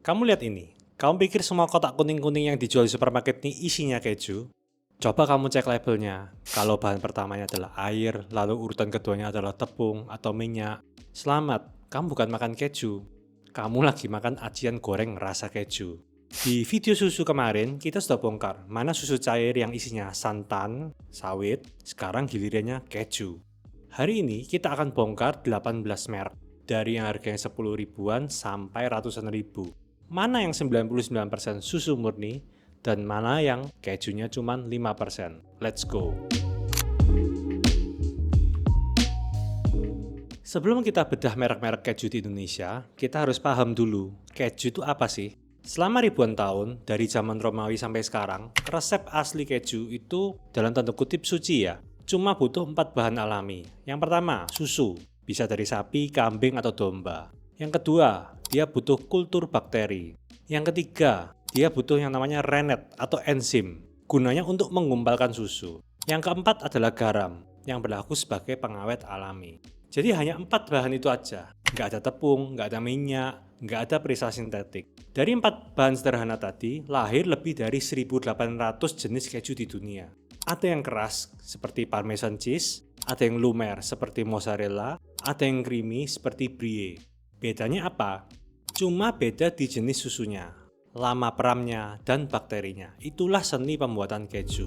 Kamu lihat ini. Kamu pikir semua kotak kuning-kuning yang dijual di supermarket ini isinya keju? Coba kamu cek labelnya. Kalau bahan pertamanya adalah air, lalu urutan keduanya adalah tepung atau minyak. Selamat, kamu bukan makan keju. Kamu lagi makan acian goreng rasa keju. Di video susu kemarin, kita sudah bongkar mana susu cair yang isinya santan, sawit, sekarang gilirannya keju. Hari ini kita akan bongkar 18 merek, dari yang harganya 10 ribuan sampai ratusan ribu. Mana yang 99% susu murni, dan mana yang kejunya cuma 5%. Let's go! Sebelum kita bedah merek-merek keju di Indonesia, kita harus paham dulu, keju itu apa sih? Selama ribuan tahun, dari zaman Romawi sampai sekarang, resep asli keju itu dalam tanda kutip suci ya. Cuma butuh 4 bahan alami. Yang pertama, susu. Bisa dari sapi, kambing, atau domba. Yang kedua, dia butuh kultur bakteri. Yang ketiga, dia butuh yang namanya rennet atau enzim. Gunanya untuk menggumpalkan susu. Yang keempat adalah garam, yang berlaku sebagai pengawet alami. Jadi hanya 4 bahan itu aja. Nggak ada tepung, nggak ada minyak, nggak ada perisa sintetik. Dari 4 bahan sederhana tadi, lahir lebih dari 1.800 jenis keju di dunia. Ada yang keras, seperti parmesan cheese, ada yang lumer, seperti mozzarella, ada yang creamy, seperti brie. Bedanya apa? Cuma beda di jenis susunya, lama peramnya, dan bakterinya. Itulah seni pembuatan keju.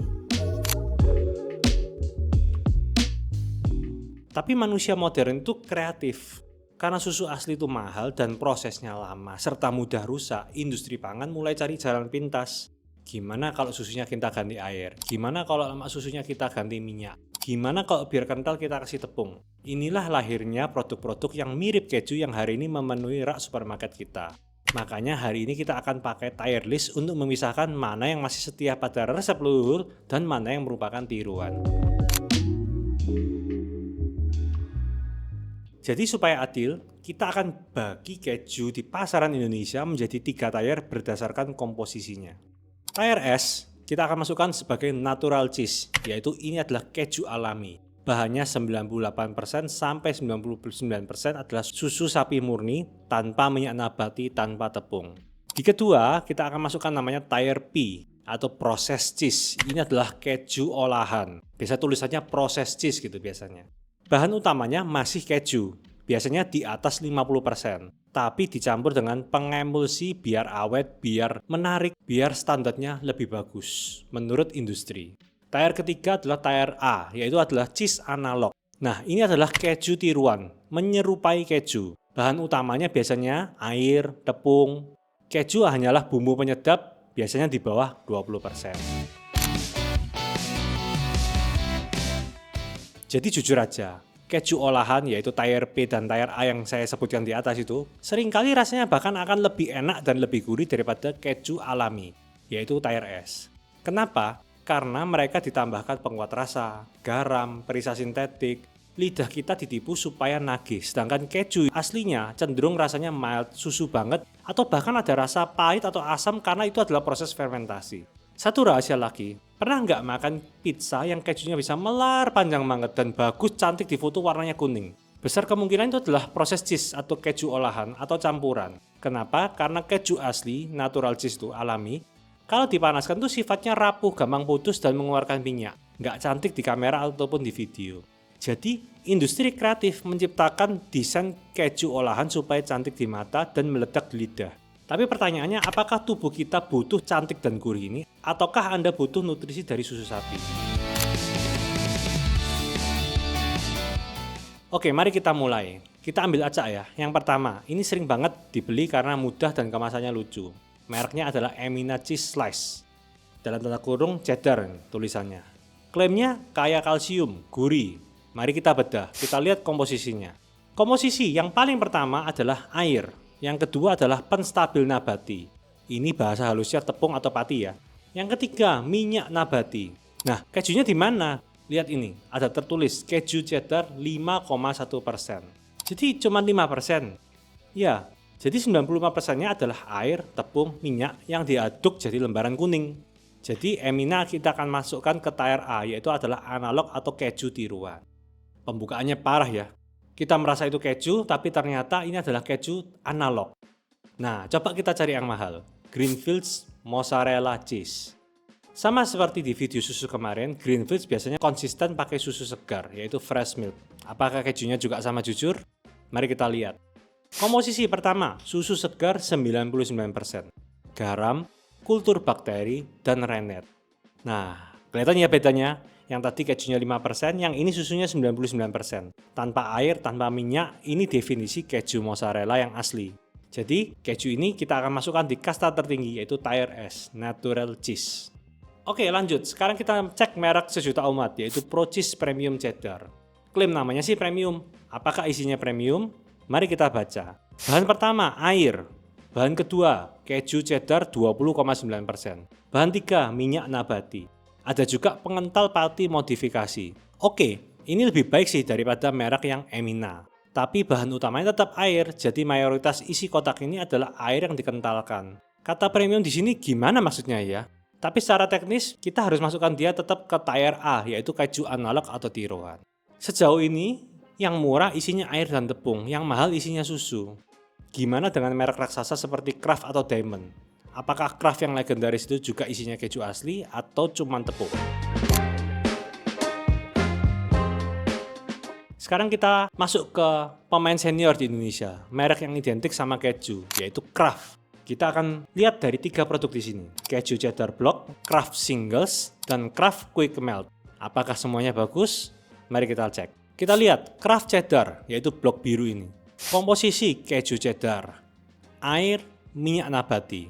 Tapi manusia modern itu kreatif. Karena susu asli itu mahal dan prosesnya lama, serta mudah rusak, industri pangan mulai cari jalan pintas. Gimana kalau susunya kita ganti air? Gimana kalau lemak susunya kita ganti minyak? Gimana kalau biar kental kita kasih tepung? Inilah lahirnya produk-produk yang mirip keju yang hari ini memenuhi rak supermarket kita. Makanya hari ini kita akan pakai tier list untuk memisahkan mana yang masih setia pada resep leluhur dan mana yang merupakan tiruan. Jadi supaya adil, kita akan bagi keju di pasaran Indonesia menjadi 3 tier berdasarkan komposisinya. Tier S, kita akan masukkan sebagai natural cheese, yaitu ini adalah keju alami. Bahannya 98% sampai 99% adalah susu sapi murni tanpa minyak nabati, tanpa tepung. Di kedua, kita akan masukkan namanya tier P atau processed cheese. Ini adalah keju olahan. Biasa tulisannya processed cheese gitu biasanya. Bahan utamanya masih keju, biasanya di atas 50%, tapi dicampur dengan pengemulsi biar awet, biar menarik, biar standarnya lebih bagus menurut industri. Tier ketiga adalah tier A, yaitu adalah cheese analog. Nah, ini adalah keju tiruan, menyerupai keju. Bahan utamanya biasanya air, tepung. Keju hanyalah bumbu penyedap, biasanya di bawah 20%. Jadi jujur aja, keju olahan yaitu tier P dan tier A yang saya sebutkan di atas itu seringkali rasanya bahkan akan lebih enak dan lebih gurih daripada keju alami, yaitu tier S. Kenapa? Karena mereka ditambahkan penguat rasa, garam, perisa sintetik. Lidah kita ditipu supaya nagih, sedangkan keju aslinya cenderung rasanya mild, susu banget, atau bahkan ada rasa pahit atau asam karena itu adalah proses fermentasi. Satu rahasia lagi, pernah nggak makan pizza yang kejunya bisa melar panjang banget dan bagus cantik di foto warnanya kuning? Besar kemungkinan itu adalah proses cheese atau keju olahan atau campuran. Kenapa? Karena keju asli, natural cheese itu alami, kalau dipanaskan tuh sifatnya rapuh, gampang putus dan mengeluarkan minyak. Nggak cantik di kamera ataupun di video. Jadi, industri kreatif menciptakan desain keju olahan supaya cantik di mata dan meledak di lidah. Tapi pertanyaannya, apakah tubuh kita butuh cantik dan gurih ini? Ataukah Anda butuh nutrisi dari susu sapi? Oke, mari kita mulai. Kita ambil acak ya. Yang pertama, ini sering banget dibeli karena mudah dan kemasannya lucu. Mereknya adalah Emina Cheese Slice. Dalam tanda kurung cheddar tulisannya. Klaimnya kaya kalsium, gurih. Mari kita bedah, kita lihat komposisinya. Komposisi yang paling pertama adalah air. Yang kedua adalah penstabil nabati. Ini bahasa halusnya tepung atau pati ya. Yang ketiga, minyak nabati. Nah, kejunya di mana? Lihat ini, ada tertulis keju cheddar 5,1%. Jadi cuma 5%. Ya, jadi 95%-nya adalah air, tepung, minyak yang diaduk jadi lembaran kuning. Jadi Emina kita akan masukkan ke tier A, yaitu adalah analog atau keju tiruan. Pembukaannya parah ya. Kita merasa itu keju, tapi ternyata ini adalah keju analog. Nah, coba kita cari yang mahal. Greenfields Mozzarella Cheese. Sama seperti di video susu kemarin, Greenfields biasanya konsisten pakai susu segar, yaitu fresh milk. Apakah kejunya juga sama jujur? Mari kita lihat. Komposisi pertama, susu segar 99%, garam, kultur bakteri, dan rennet. Nah, kelihatan ya bedanya? Yang tadi kejunya 5%, yang ini susunya 99%. Tanpa air, tanpa minyak, ini definisi keju mozzarella yang asli. Jadi, keju ini kita akan masukkan di kasta tertinggi, yaitu Tier S, Natural Cheese. Oke, lanjut. Sekarang kita cek merek sejuta umat, yaitu Pro Cheese Premium Cheddar. Klaim namanya sih premium. Apakah isinya premium? Mari kita baca. Bahan pertama, air. Bahan kedua, keju cheddar 20,9%. Bahan tiga, minyak nabati. Ada juga pengental pati modifikasi. Oke, ini lebih baik sih daripada merek yang Emina. Tapi bahan utamanya tetap air, jadi mayoritas isi kotak ini adalah air yang dikentalkan. Kata premium di sini gimana maksudnya ya? Tapi secara teknis, kita harus masukkan dia tetap ke Tier A, yaitu keju analog atau tiruan. Sejauh ini, yang murah isinya air dan tepung, yang mahal isinya susu. Gimana dengan merek raksasa seperti Kraft atau Diamond? Apakah Kraft yang legendaris itu juga isinya keju asli atau cuma tepung? Sekarang kita masuk ke pemain senior di Indonesia, merek yang identik sama keju, yaitu Kraft. Kita akan lihat dari 3 produk di sini, keju cheddar block, Kraft Singles, dan Kraft Quick Melt. Apakah semuanya bagus? Mari kita cek. Kita lihat Kraft cheddar, yaitu blok biru ini. Komposisi keju cheddar, air, minyak nabati.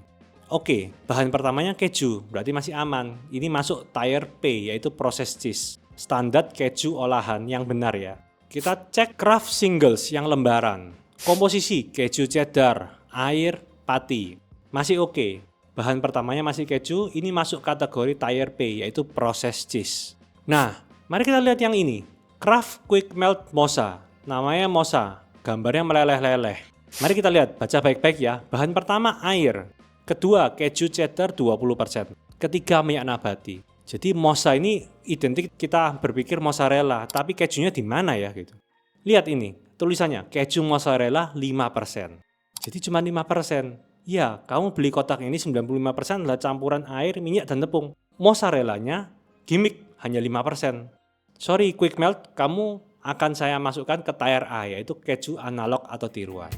Oke, bahan pertamanya keju, berarti masih aman. Ini masuk Tier P, yaitu processed cheese. Standar keju olahan yang benar ya. Kita cek Kraft Singles yang lembaran. Komposisi keju cheddar, air, pati. Masih oke. Bahan pertamanya masih keju, ini masuk kategori Tier P, yaitu processed cheese. Nah, mari kita lihat yang ini. Kraft Quick Melt Mozza. Namanya Mozza, gambarnya meleleh-leleh. Mari kita lihat, baca baik-baik ya. Bahan pertama air. Kedua, keju cheddar 20%. Ketiga, minyak nabati. Jadi Mozza ini identik kita berpikir mozzarella, tapi kejunya di mana ya gitu. Lihat ini, tulisannya keju mozzarella 5%. Jadi cuma 5%. Ya, kamu beli kotak ini 95% adalah campuran air, minyak, dan tepung. Mozzarellanya gimmick, hanya 5%. Sorry, Quick Melt, kamu akan saya masukkan ke Tier A, yaitu keju analog atau tiruan.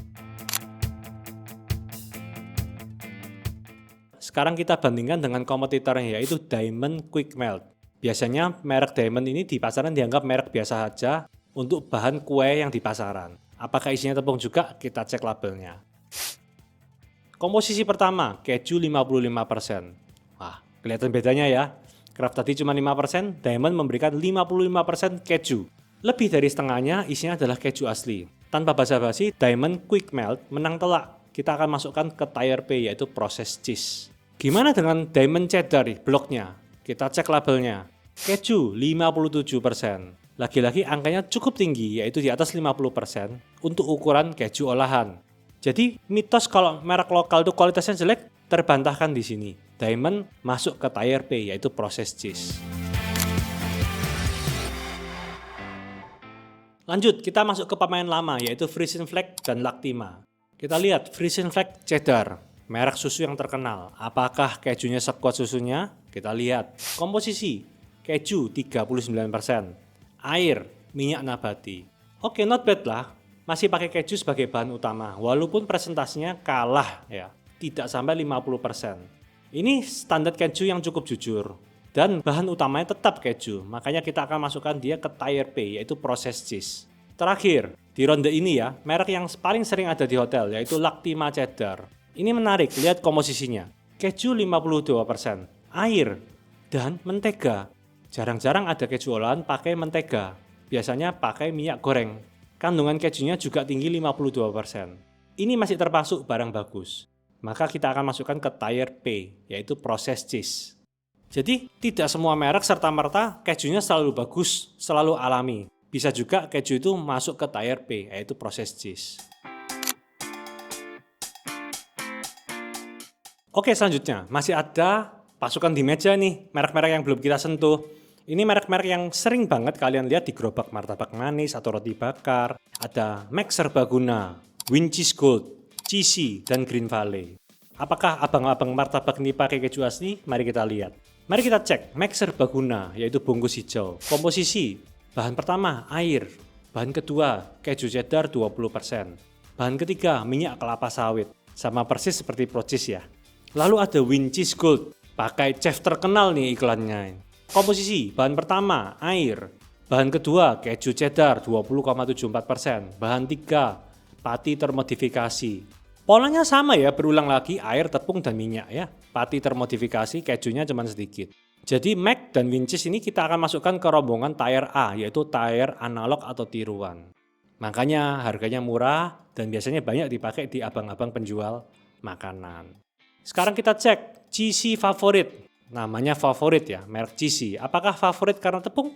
Sekarang kita bandingkan dengan kompetitornya, yaitu Diamond Quick Melt. Biasanya merek Diamond ini di pasaran dianggap merek biasa saja untuk bahan kue yang di pasaran. Apakah isinya tepung juga? Kita cek labelnya. Komposisi pertama, keju 55%. Wah, kelihatan bedanya ya. Kraft tadi cuma 5%, Diamond memberikan 55% keju. Lebih dari setengahnya isinya adalah keju asli. Tanpa basa-basi, Diamond Quick Melt menang telak. Kita akan masukkan ke Tier P, yaitu processed cheese. Gimana dengan Diamond Cheddar bloknya? Kita cek labelnya. Keju 57%. Lagi-lagi angkanya cukup tinggi, yaitu di atas 50% untuk ukuran keju olahan. Jadi mitos kalau merek lokal itu kualitasnya jelek terbantahkan di sini. Diamond masuk ke Tier P, yaitu processed cheese. Lanjut, kita masuk ke pemain lama, yaitu Frisian Flag dan Lactima. Kita lihat Frisian Flag Cheddar, merek susu yang terkenal. Apakah kejunya sekuat susunya? Kita lihat. Komposisi, keju 39%, air, minyak nabati. Oke, not bad lah. Masih pakai keju sebagai bahan utama, walaupun presentasinya kalah ya, tidak sampai 50%. Ini standar keju yang cukup jujur. Dan bahan utamanya tetap keju, makanya kita akan masukkan dia ke Tier P, yaitu processed cheese. Terakhir, di ronde ini ya, merek yang paling sering ada di hotel, yaitu Lactima Cheddar. Ini menarik, lihat komposisinya. Keju 52%, air, dan mentega. Jarang-jarang ada keju olahan pakai mentega, biasanya pakai minyak goreng. Kandungan kejunya juga tinggi 52%. Ini masih termasuk barang bagus. Maka kita akan masukkan ke Tier P, yaitu processed cheese. Jadi tidak semua merek serta-merta kejunya selalu bagus, selalu alami. Bisa juga keju itu masuk ke Tier P, yaitu processed cheese. Oke, selanjutnya masih ada pasukan di meja nih, merek-merek yang belum kita sentuh. Ini merek-merek yang sering banget kalian lihat di gerobak martabak manis atau roti bakar. Ada Max Serbaguna, Win Cheese Gold, cheesy, dan Green Valley. Apakah abang-abang martabak ini pakai keju asli? Mari kita lihat. Mari kita cek Max Serbaguna, yaitu bungkus hijau. Komposisi, bahan pertama air, bahan kedua keju cheddar 20%, bahan ketiga minyak kelapa sawit, sama persis seperti Procis ya. Lalu ada Win Cheese Gold, pakai chef terkenal nih iklannya. Komposisi, bahan pertama air, bahan kedua keju cheddar 20,74%, bahan tiga pati termodifikasi. Polanya sama ya, berulang lagi air, tepung, dan minyak ya. Pati termodifikasi, kejunya cuma sedikit. Jadi Mac dan Win Cheese ini kita akan masukkan ke rombongan tier A, yaitu tier analog atau tiruan. Makanya harganya murah dan biasanya banyak dipakai di abang-abang penjual makanan. Sekarang kita cek cheesy favorit. Namanya favorit ya, merek cheesy. Apakah favorit karena tepung?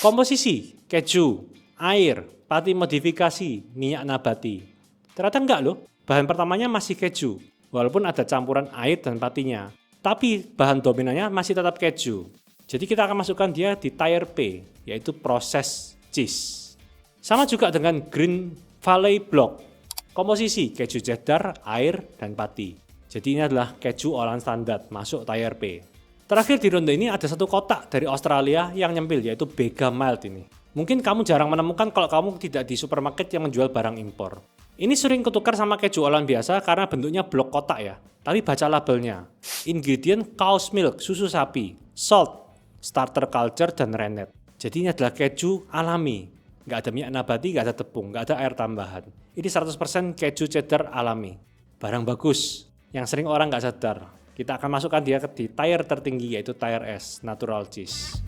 Komposisi, keju, air, pati modifikasi, minyak nabati. Ternyata enggak loh, bahan pertamanya masih keju, walaupun ada campuran air dan patinya. Tapi bahan dominannya masih tetap keju. Jadi kita akan masukkan dia di tier P, yaitu processed cheese. Sama juga dengan Green Valley Block. Komposisi, keju cheddar, air, dan pati. Jadi ini adalah keju olahan standar, masuk tier P. Terakhir di ronde ini ada satu kotak dari Australia yang nyempil, yaitu Bega Mild ini. Mungkin kamu jarang menemukan kalau kamu tidak di supermarket yang menjual barang impor. Ini sering ketukar sama keju olahan biasa karena bentuknya blok kotak ya. Tapi baca labelnya. Ingredient cow's milk, susu sapi, salt, starter culture, dan rennet. Jadi ini adalah keju alami. Nggak ada minyak nabati, nggak ada tepung, nggak ada air tambahan. Ini 100% keju cheddar alami. Barang bagus, yang sering orang nggak sadar. Kita akan masukkan dia di tier tertinggi, yaitu tier S, natural cheese.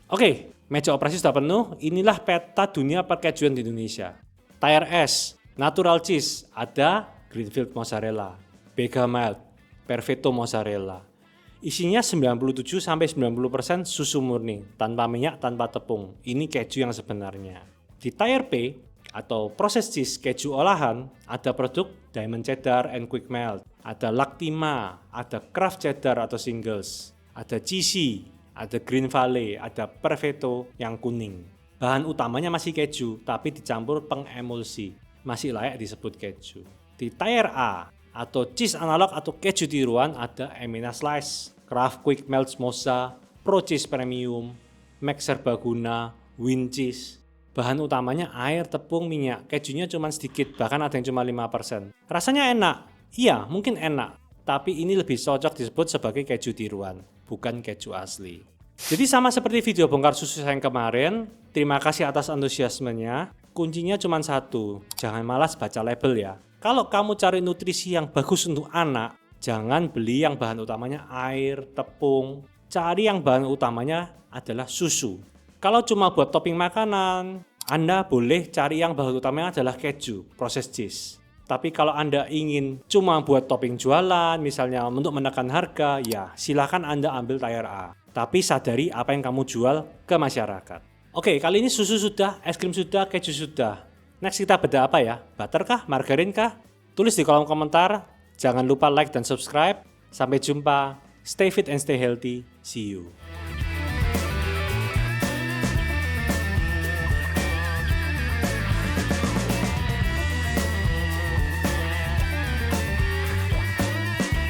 Oke, meja operasi sudah penuh. Inilah peta dunia perkejuan di Indonesia. Tier S, natural cheese, ada Greenfield mozzarella, Bega Mild, Perfetto mozzarella. Isinya 97-90% susu murni, tanpa minyak, tanpa tepung. Ini keju yang sebenarnya. Di tier P atau processed cheese keju olahan, ada produk Diamond Cheddar and Quick Melt, ada Lactima, ada Kraft Cheddar atau Singles, ada cheesy, ada Green Valley, ada Perfetto yang kuning. Bahan utamanya masih keju, tapi dicampur pengemulsi. Masih layak disebut keju. Di tier A, atau cheese analog atau keju tiruan, ada Emina Slice, Kraft Quick Melt Mozza, Pro Cheese Premium, Max Serbaguna, Win Cheese. Bahan utamanya air, tepung, minyak. Kejunya cuma sedikit, bahkan ada yang cuma 5%. Rasanya enak? Iya, mungkin enak. Tapi ini lebih cocok disebut sebagai keju tiruan, bukan keju asli. Jadi sama seperti video bongkar susu saya yang kemarin, terima kasih atas antusiasmenya. Kuncinya cuma satu, jangan malas baca label ya. Kalau kamu cari nutrisi yang bagus untuk anak, jangan beli yang bahan utamanya air, tepung. Cari yang bahan utamanya adalah susu. Kalau cuma buat topping makanan, Anda boleh cari yang bahan utamanya adalah keju, processed cheese. Tapi kalau Anda ingin cuma buat topping jualan, misalnya untuk menekan harga, ya silakan Anda ambil tier A. Tapi sadari apa yang kamu jual ke masyarakat. Oke, kali ini susu sudah, es krim sudah, keju sudah. Next kita beda apa ya? Butter kah? Margarin kah? Tulis di kolom komentar. Jangan lupa like dan subscribe. Sampai jumpa. Stay fit and stay healthy. See you.